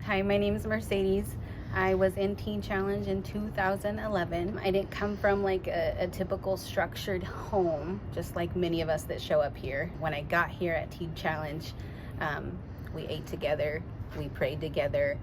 Hi, my name is Mercedes. I was in Teen Challenge in 2011. I didn't come from like a typical structured home, just like many of us that show up here. When I got here at Teen Challenge, we ate together, we prayed together,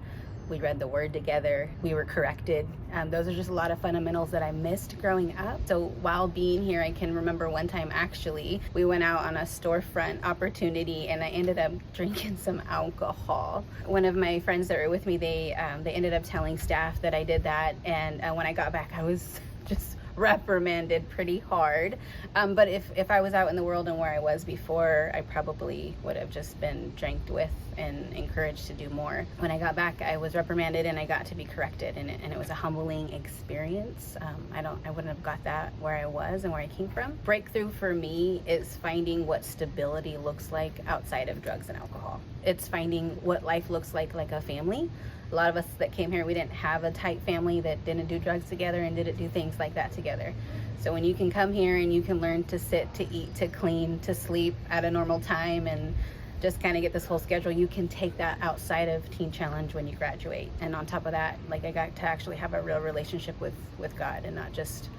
we read the word together, we were corrected. Those are just a lot of fundamentals that I missed growing up. So while being here, I can remember one time actually, we went out on a storefront opportunity and I ended up drinking some alcohol. One of my friends that were with me, they ended up telling staff that I did that. And when I got back, I was just reprimanded pretty hard. But if I was out in the world and where I was before, I probably would have just been drank with and encouraged to do more. When I got back, I was reprimanded and I got to be corrected, and it was a humbling experience. I wouldn't have got that where I was and where I came from. Breakthrough for me is finding what stability looks like outside of drugs and alcohol. It's finding what life looks like a family. A lot of us that came here, we didn't have a tight family that didn't do drugs together and didn't do things like that together. So when you can come here and you can learn to sit, to eat, to clean, to sleep at a normal time and just kind of get this whole schedule, you can take that outside of Teen Challenge when you graduate. And on top of that, like I got to actually have a real relationship with God and not just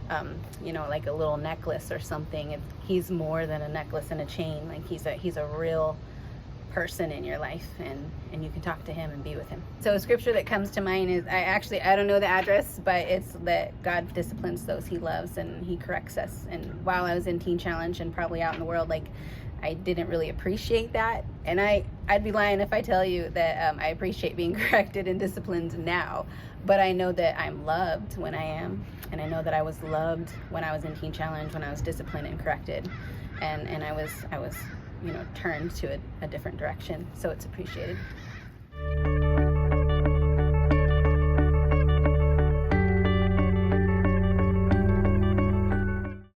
like a little necklace or something. He's more than a necklace and a chain. Like he's a real person in your life, and you can talk to him and be with him. So a scripture that comes to mind is, I don't know the address, but it's that God disciplines those he loves and he corrects us. And while I was in Teen Challenge and probably out in the world, like I didn't really appreciate that. And I'd be lying if I tell you that I appreciate being corrected and disciplined now. But I know that I'm loved when I am, and I know that I was loved when I was in Teen Challenge, when I was disciplined and corrected, and I was turned to a different direction. So it's appreciated.